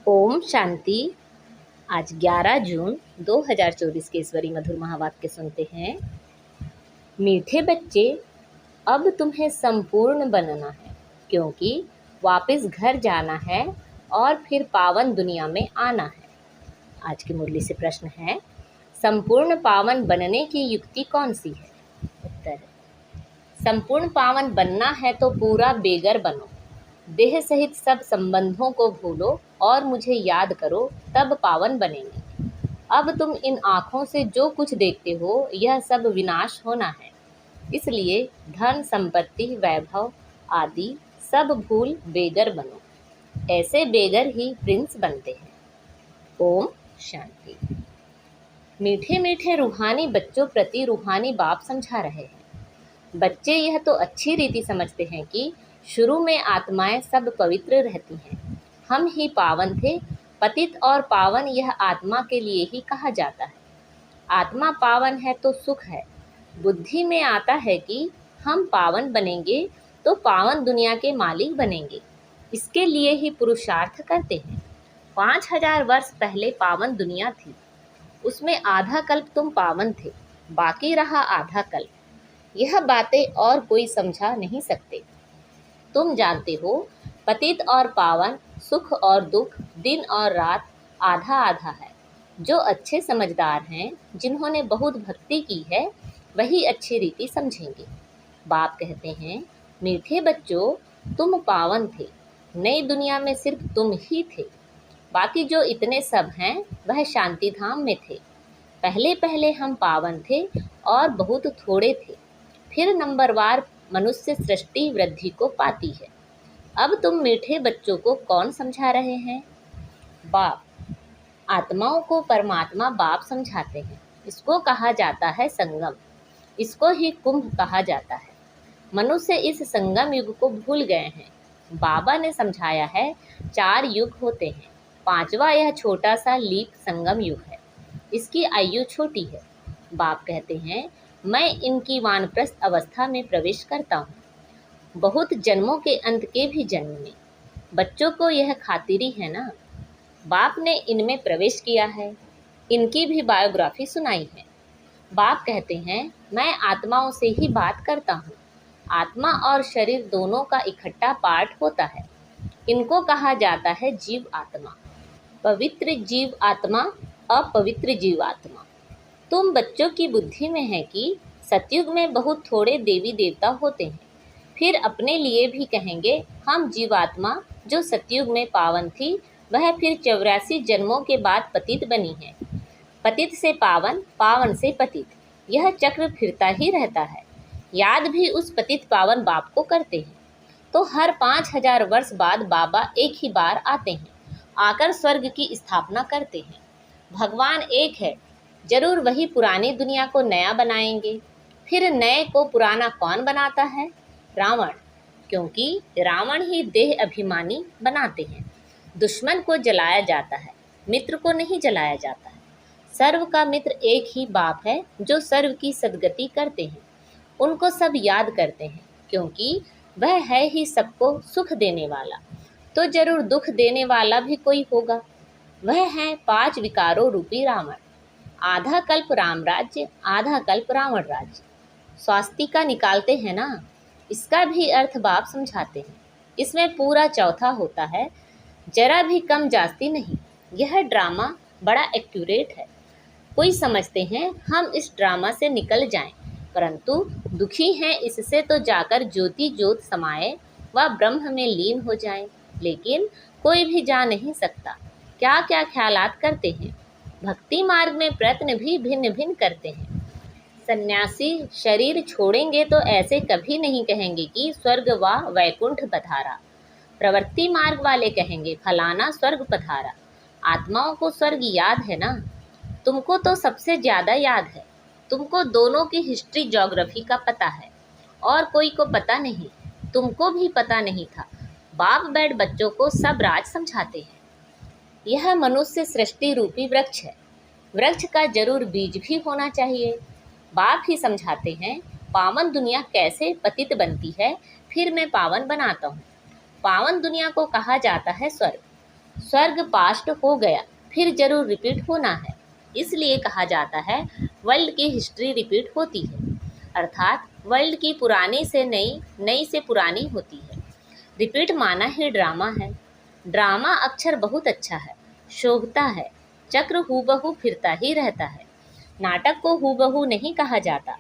ओम शांति। आज 11 जून 2024 के ईश्वरी मधुर महावाक्य सुनते हैं। मीठे बच्चे, अब तुम्हें संपूर्ण बनना है, क्योंकि वापस घर जाना है और फिर पावन दुनिया में आना है। आज की मुरली से प्रश्न है, संपूर्ण पावन बनने की युक्ति कौन सी है? उत्तर, संपूर्ण पावन बनना है तो पूरा बेगर बनो, देह सहित सब संबंधों को भूलो और मुझे याद करो, तब पावन बनेंगे। अब तुम इन आँखों से जो कुछ देखते हो यह सब विनाश होना है, इसलिए धन संपत्ति वैभव आदि सब भूल बेगर बनो। ऐसे बेगर ही प्रिंस बनते हैं। ओम शांति। मीठे मीठे रूहानी बच्चों प्रति रूहानी बाप समझा रहे हैं। बच्चे यह तो अच्छी रीति समझते हैं कि शुरू में आत्माएं सब पवित्र रहती हैं। हम ही पावन थे। पतित और पावन यह आत्मा के लिए ही कहा जाता है। आत्मा पावन है तो सुख है। बुद्धि में आता है कि हम पावन बनेंगे तो पावन दुनिया के मालिक बनेंगे। इसके लिए ही पुरुषार्थ करते हैं। 5000 वर्ष पहले पावन दुनिया थी। उसमें आधा कल्प तुम पावन थे, बाकी रहा आधा कल्प। यह बातें और कोई समझा नहीं सकते। तुम जानते हो, पतित और पावन, सुख और दुख, दिन और रात आधा आधा है। जो अच्छे समझदार हैं, जिन्होंने बहुत भक्ति की है, वही अच्छी रीति समझेंगे। बाप कहते हैं, मीठे बच्चों, तुम पावन थे। नई दुनिया में सिर्फ तुम ही थे। बाकी जो इतने सब हैं, वह शांति धाम में थे। पहले पहले हम पावन थे और बहुत थोड़े थे। फिर नंबरवार मनुष्य सृष्टि वृद्धि को पाती है। अब तुम मीठे बच्चों को कौन समझा रहे हैं? बाप। आत्माओं को परमात्मा बाप समझाते हैं। इसको कहा जाता है संगम। इसको ही कुंभ कहा जाता है। मनुष्य इस संगम युग को भूल गए हैं। बाबा ने समझाया है 4 युग होते हैं। 5वां यह छोटा सा लीप संगम युग है। इसकी आयु छोटी है। बाप कहते हैं, मैं इनकी वानप्रस्थ अवस्था में प्रवेश करता हूँ, बहुत जन्मों के अंत के भी जन्म में। बच्चों को यह खातिरी है ना। बाप ने इनमें प्रवेश किया है। इनकी भी बायोग्राफी सुनाई है। बाप कहते हैं, मैं आत्माओं से ही बात करता हूँ। आत्मा और शरीर दोनों का इकट्ठा पार्ट होता है। इनको कहा जाता है जीव आत्मा। पवित्र जीव आत्मा, अपवित्र जीव आत्मा। तुम बच्चों की बुद्धि में है कि सतयुग में बहुत थोड़े देवी देवता होते हैं। फिर अपने लिए भी कहेंगे, हम जीवात्मा जो सतयुग में पावन थी, वह फिर 84 जन्मों के बाद पतित बनी है। पतित से पावन, पावन से पतित, यह चक्र फिरता ही रहता है। याद भी उस पतित पावन बाप को करते हैं। तो हर 5000 वर्ष बाद बाबा एक ही बार आते हैं, आकर स्वर्ग की स्थापना करते हैं। भगवान एक है, जरूर वही पुरानी दुनिया को नया बनाएंगे। फिर नए को पुराना कौन बनाता है? रावण, क्योंकि रावण ही देह अभिमानी बनाते हैं। दुश्मन को जलाया जाता है, मित्र को नहीं जलाया जाता है। सर्व का मित्र एक ही बाप है, जो सर्व की सद्गति करते हैं। उनको सब याद करते हैं, क्योंकि वह है ही सबको सुख देने वाला। तो जरूर दुख देने वाला भी कोई होगा। वह है 5 विकारों रूपी रावण। आधा कल्प राम राज्य, आधा कल्प रावण राज्य। स्वास्तिका निकालते हैं ना, इसका भी अर्थ बाप समझाते हैं। इसमें पूरा चौथा होता है, जरा भी कम जास्ती नहीं। यह ड्रामा बड़ा एक्यूरेट है। कोई समझते हैं हम इस ड्रामा से निकल जाएं, परंतु दुखी हैं इससे तो जाकर ज्योति ज्योत समाये व ब्रह्म में लीन हो जाएं। लेकिन कोई भी जा नहीं सकता। क्या क्या ख्यालात करते हैं। भक्ति मार्ग में प्रयत्न भी भिन्न भिन्न करते हैं। सन्यासी शरीर छोड़ेंगे तो ऐसे कभी नहीं कहेंगे कि स्वर्ग व वैकुंठ पधारा। प्रवृत्ति मार्ग वाले कहेंगे फलाना स्वर्ग पधारा। आत्माओं को स्वर्ग याद है ना। तुमको तो सबसे ज़्यादा याद है। तुमको दोनों की हिस्ट्री ज्योग्राफी का पता है, और कोई को पता नहीं। तुमको भी पता नहीं था। बाप बैठ बच्चों को सब राज समझाते हैं। यह मनुष्य सृष्टि रूपी वृक्ष है। वृक्ष का जरूर बीज भी होना चाहिए। बाप ही समझाते हैं, पावन दुनिया कैसे पतित बनती है, फिर मैं पावन बनाता हूँ। पावन दुनिया को कहा जाता है स्वर्ग। स्वर्ग पास्ट हो गया, फिर जरूर रिपीट होना है। इसलिए कहा जाता है वर्ल्ड की हिस्ट्री रिपीट होती है, अर्थात वर्ल्ड की पुरानी से नई, नई से पुरानी होती है। रिपीट माना ही ड्रामा है। ड्रामा अक्षर बहुत अच्छा है, शोभता है, चक्र हूबहू फिरता ही रहता है। नाटक को हूबहू नहीं कहा जाता।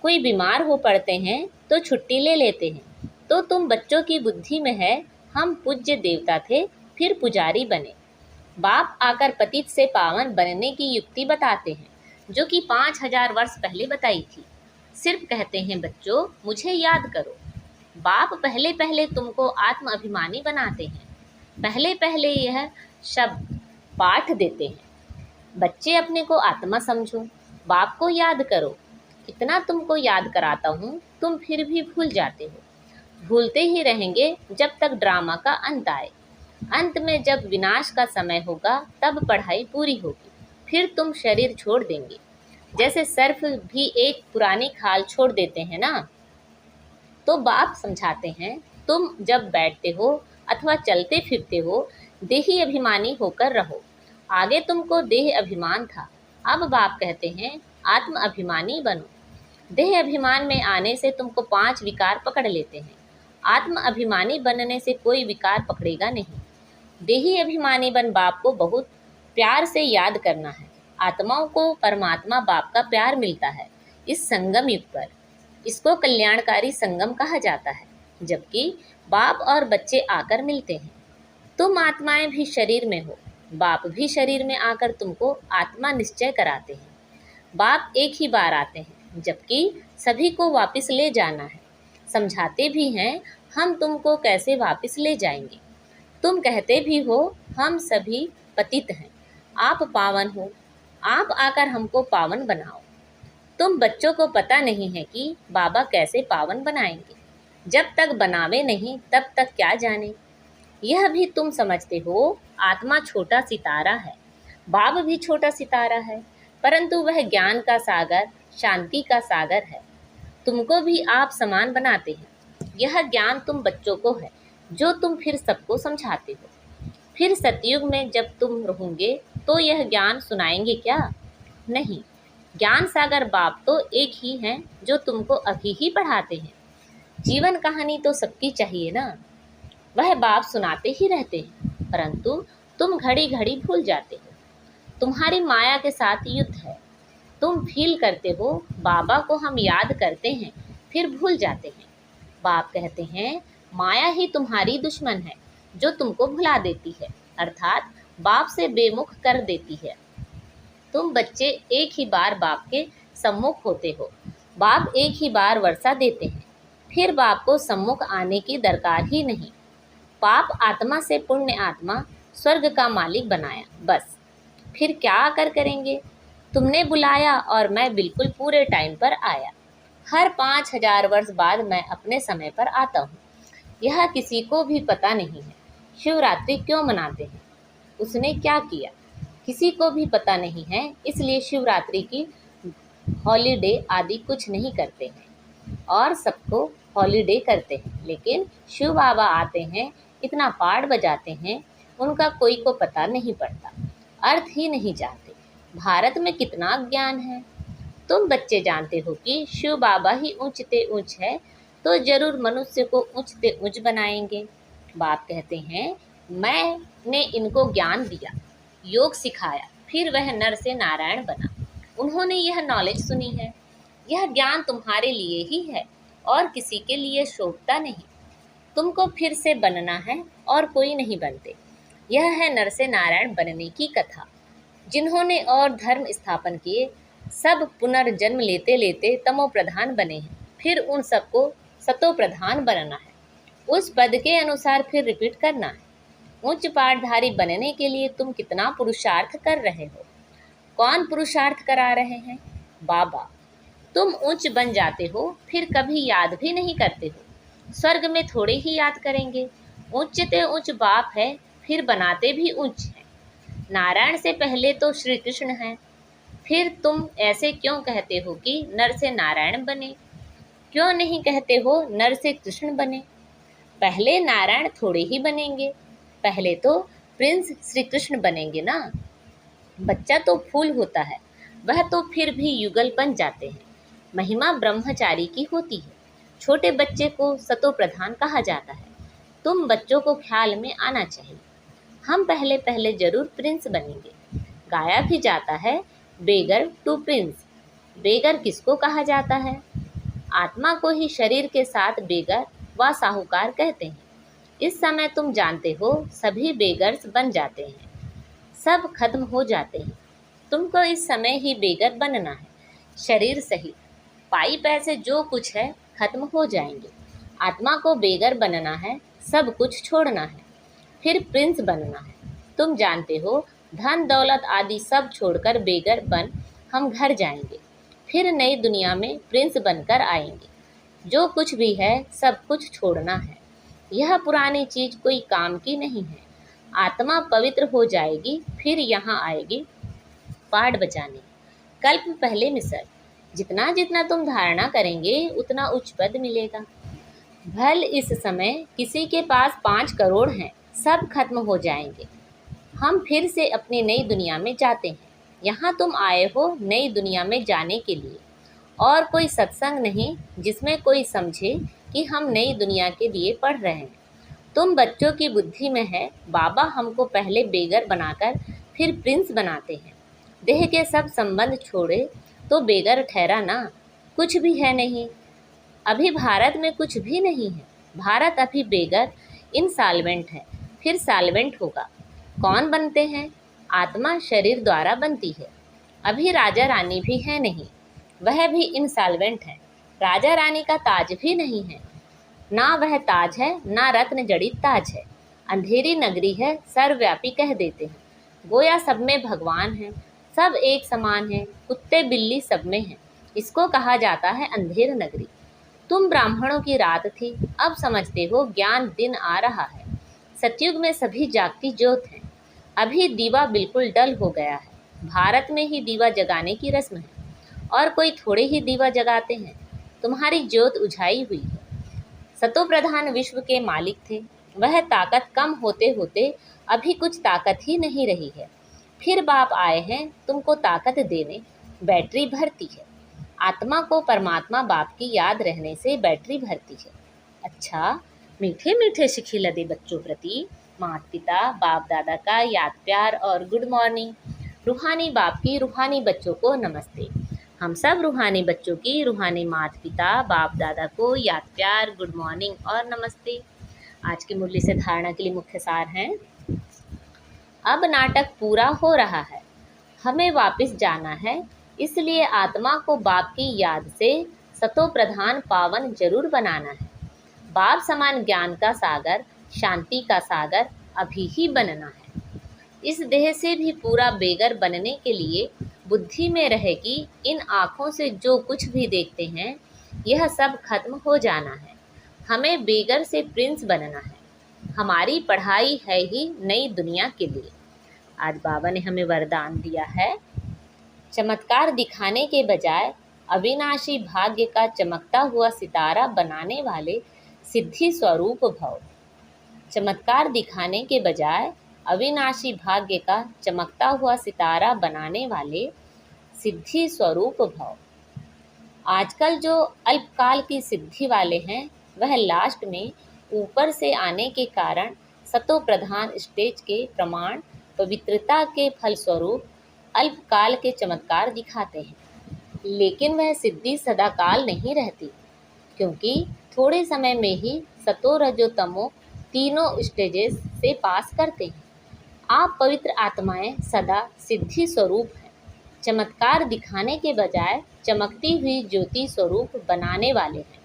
कोई बीमार हो पड़ते हैं तो छुट्टी ले लेते हैं। तो तुम बच्चों की बुद्धि में है हम पूज्य देवता थे, फिर पुजारी बने। बाप आकर पतित से पावन बनने की युक्ति बताते हैं, जो कि 5000 वर्ष पहले बताई थी। सिर्फ कहते हैं बच्चों मुझे याद करो। बाप पहले पहले तुमको आत्म अभिमानी बनाते हैं, पहले पहले यह शब्द पाठ देते हैं, बच्चे अपने को आत्मा समझो, बाप को याद करो। इतना तुमको याद कराता हूँ, तुम फिर भी भूल जाते हो। भूलते ही रहेंगे जब तक ड्रामा का अंत आए। अंत में जब विनाश का समय होगा तब पढ़ाई पूरी होगी, फिर तुम शरीर छोड़ देंगे। जैसे सर्फ भी एक पुरानी खाल छोड़ देते हैं ना। तो बाप समझाते हैं तुम जब बैठते हो अथवा चलते फिरते हो, देही अभिमानी होकर रहो। आगे तुमको देह अभिमान था, अब बाप कहते हैं आत्म अभिमानी बनो। देह अभिमान में आने से तुमको 5 विकार पकड़ लेते हैं। आत्म अभिमानी बनने से कोई विकार पकड़ेगा नहीं। देही अभिमानी बन बाप को बहुत प्यार से याद करना है। आत्माओं को परमात्मा बाप का प्यार मिलता है इस संगम युग पर। इसको कल्याणकारी संगम कहा जाता है, जबकि बाप और बच्चे आकर मिलते हैं। तुम आत्माएं भी शरीर में हो, बाप भी शरीर में आकर तुमको आत्मा निश्चय कराते हैं। बाप एक ही बार आते हैं, जबकि सभी को वापस ले जाना है। समझाते भी हैं हम तुमको कैसे वापस ले जाएंगे। तुम कहते भी हो हम सभी पतित हैं, आप पावन हो, आप आकर हमको पावन बनाओ। तुम बच्चों को पता नहीं है कि बाबा कैसे पावन बनाएंगे। जब तक बनावे नहीं तब तक क्या जाने। यह भी तुम समझते हो आत्मा छोटा सितारा है, बाप भी छोटा सितारा है, परंतु वह ज्ञान का सागर, शांति का सागर है। तुमको भी आप समान बनाते हैं। यह ज्ञान तुम बच्चों को है, जो तुम फिर सबको समझाते हो। फिर सतयुग में जब तुम रहोगे तो यह ज्ञान सुनाएंगे क्या? नहीं। ज्ञान सागर बाप तो एक ही हैं जो तुमको अभी ही पढ़ाते हैं। जीवन कहानी तो सबकी चाहिए ना। वह बाप सुनाते ही रहते हैं, परंतु तुम घड़ी घड़ी भूल जाते हो। तुम्हारी माया के साथ युद्ध है। तुम फील करते हो बाबा को हम याद करते हैं, फिर भूल जाते हैं। बाप कहते हैं माया ही तुम्हारी दुश्मन है, जो तुमको भुला देती है, अर्थात बाप से बेमुख कर देती है। तुम बच्चे एक ही बार बाप के सम्मुख होते हो। बाप एक ही बार वर्षा देते हैं, फिर बाप को सम्मुख आने की दरकार ही नहीं। पाप आत्मा से पुण्य आत्मा स्वर्ग का मालिक बनाया, बस। फिर क्या आकर करेंगे? तुमने बुलाया और मैं बिल्कुल पूरे टाइम पर आया। हर 5000 वर्ष बाद मैं अपने समय पर आता हूँ। यह किसी को भी पता नहीं है। शिवरात्रि क्यों मनाते हैं, उसने क्या किया, किसी को भी पता नहीं है। इसलिए शिवरात्रि की हॉलीडे आदि कुछ नहीं करते हैं और सबको हॉलीडे करते हैं। लेकिन शिव बाबा आते हैं, इतना पाठ बजाते हैं, उनका कोई को पता नहीं पड़ता, अर्थ ही नहीं जानते। भारत में कितना ज्ञान है। तुम बच्चे जानते हो कि शिव बाबा ही ऊंचते ऊंच है, तो जरूर मनुष्य को ऊंचते ऊंच बनाएंगे। बाप कहते हैं मैंने इनको ज्ञान दिया, योग सिखाया, फिर वह नर से नारायण बना। उन्होंने यह नॉलेज सुनी है। यह ज्ञान तुम्हारे लिए ही है और किसी के लिए शोभता नहीं। तुमको फिर से बनना है और कोई नहीं बनते। यह है नर से नारायण बनने की कथा। जिन्होंने और धर्म स्थापन किए, सब पुनर्जन्म लेते लेते तमो प्रधान बने हैं, फिर उन सबको सतो प्रधान बनना है। उस पद के अनुसार फिर रिपीट करना है। उच्च पाठधारी बनने के लिए तुम कितना पुरुषार्थ कर रहे हो। कौन पुरुषार्थ करा रहे हैं? बाबा। तुम उच्च बन जाते हो, फिर कभी याद भी नहीं करते हो। स्वर्ग में थोड़े ही याद करेंगे। उच्चते उच्च बाप है, फिर बनाते भी उच्च है। नारायण से पहले तो श्री कृष्ण हैं। फिर तुम ऐसे क्यों कहते हो कि नर से नारायण बने? क्यों नहीं कहते हो नर से कृष्ण बने? पहले नारायण थोड़े ही बनेंगे। पहले तो प्रिंस श्री कृष्ण बनेंगे ना। बच्चा तो फूल होता है, वह तो फिर भी युगल बन जाते हैं। महिमा ब्रह्मचारी की होती है। छोटे बच्चे को सतो प्रधान कहा जाता है। तुम बच्चों को ख्याल में आना चाहिए। हम पहले पहले जरूर प्रिंस बनेंगे। गाया भी जाता है, बेगर टू प्रिंस। बेगर किसको कहा जाता है? आत्मा को ही शरीर के साथ बेगर व साहूकार कहते हैं। इस समय तुम जानते हो सभी बेगर्स बन जाते हैं, सब खत्म हो जाते हैं। तुमको इस समय ही बेगर बनना है। शरीर सही, पाई पैसे जो कुछ है खत्म हो जाएंगे। आत्मा को बेगर बनना है, सब कुछ छोड़ना है, फिर प्रिंस बनना है। तुम जानते हो धन दौलत आदि सब छोड़कर बेगर बन हम घर जाएंगे, फिर नई दुनिया में प्रिंस बनकर आएंगे। जो कुछ भी है सब कुछ छोड़ना है। यह पुरानी चीज कोई काम की नहीं है। आत्मा पवित्र हो जाएगी, फिर यहाँ आएगी पाठ बचाने। कल्प पहले मिसर। जितना जितना तुम धारणा करेंगे उतना उच्च पद मिलेगा। भल इस समय किसी के पास 5 करोड़ हैं, सब खत्म हो जाएंगे। हम फिर से अपनी नई दुनिया में जाते हैं। यहाँ तुम आए हो नई दुनिया में जाने के लिए, और कोई सत्संग नहीं जिसमें कोई समझे कि हम नई दुनिया के लिए पढ़ रहे हैं। तुम बच्चों की बुद्धि में है, बाबा हमको पहले बेगर बनाकर फिर प्रिंस बनाते हैं। देह के सब संबंध छोड़े तो बेगर ठहरा ना, कुछ भी है नहीं। अभी भारत में कुछ भी नहीं है। भारत अभी बेगर इनसॉल्वेंट है, फिर सॉल्वेंट होगा। कौन बनते हैं? आत्मा शरीर द्वारा बनती है। अभी राजा रानी भी है नहीं, वह भी इनसॉल्वेंट है। राजा रानी का ताज भी नहीं है, ना वह ताज है ना रत्न जड़ित ताज है। अंधेरी नगरी है, सर्वव्यापी कह देते हैं। गोया सब में भगवान है, सब एक समान है, कुत्ते बिल्ली सब में हैं। इसको कहा जाता है अंधेर नगरी। तुम ब्राह्मणों की रात थी, अब समझते हो ज्ञान दिन आ रहा है। सतयुग में सभी जागती ज्योत हैं। अभी दीवा बिल्कुल डल हो गया है। भारत में ही दीवा जगाने की रस्म है, और कोई थोड़े ही दीवा जगाते हैं। तुम्हारी ज्योत उझाई हुई है। सतो प्रधान विश्व के मालिक थे, वह ताकत कम होते होते अभी कुछ ताकत ही नहीं रही है। फिर बाप आए हैं तुमको ताकत देने, बैटरी भरती है। आत्मा को परमात्मा बाप की याद रहने से बैटरी भरती है। अच्छा, मीठे मीठे शिखी लदे बच्चों प्रति माता पिता बाप दादा का याद प्यार और गुड मॉर्निंग। रूहानी बाप की रूहानी बच्चों को नमस्ते। हम सब रूहानी बच्चों की रूहानी माता पिता बाप दादा को याद प्यार गुड मॉर्निंग और नमस्ते। आज की मुरली से धारणा के लिए मुख्य सार हैं। अब नाटक पूरा हो रहा है, हमें वापस जाना है, इसलिए आत्मा को बाप की याद से सतो प्रधान पावन जरूर बनाना है। बाप समान ज्ञान का सागर, शांति का सागर अभी ही बनना है। इस देह से भी पूरा बेगर बनने के लिए बुद्धि में रहे कि इन आँखों से जो कुछ भी देखते हैं यह सब खत्म हो जाना है। हमें बेगर से प्रिंस बनना है। हमारी पढ़ाई है ही नई दुनिया के लिए। आज बाबा ने हमें वरदान दिया है, चमत्कार दिखाने के बजाय अविनाशी भाग्य का चमकता हुआ सितारा बनाने वाले सिद्धि स्वरूप भव। चमत्कार दिखाने के बजाय अविनाशी भाग्य का चमकता हुआ सितारा बनाने वाले सिद्धि स्वरूप भव। आजकल जो अल्पकाल की सिद्धि वाले हैं वह लास्ट में ऊपर से आने के कारण सतो प्रधान स्टेज के प्रमाण पवित्रता के फलस्वरूप अल्पकाल के चमत्कार दिखाते हैं, लेकिन वह सिद्धि सदाकाल नहीं रहती, क्योंकि थोड़े समय में ही सतो रजो तमो तीनों स्टेजेस से पास करते हैं। आप पवित्र आत्माएं सदा सिद्धि स्वरूप हैं। चमत्कार दिखाने के बजाय चमकती हुई ज्योति स्वरूप बनाने वाले हैं।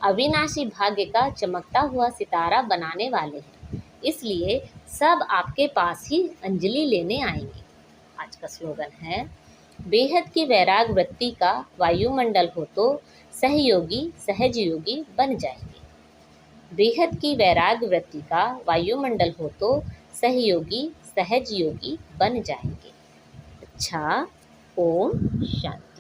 अविनाशी भाग्य का चमकता हुआ सितारा बनाने वाले हैं। इसलिए सब आपके पास ही अंजलि लेने आएंगे। आज का स्लोगन है, बेहद की वैराग वृत्ति का वायुमंडल हो तो सहयोगी सहज योगी बन जाएंगे। बेहद की वैराग वृत्ति का वायुमंडल हो तो सहयोगी सहज योगी बन जाएंगे। अच्छा, ओम शांति।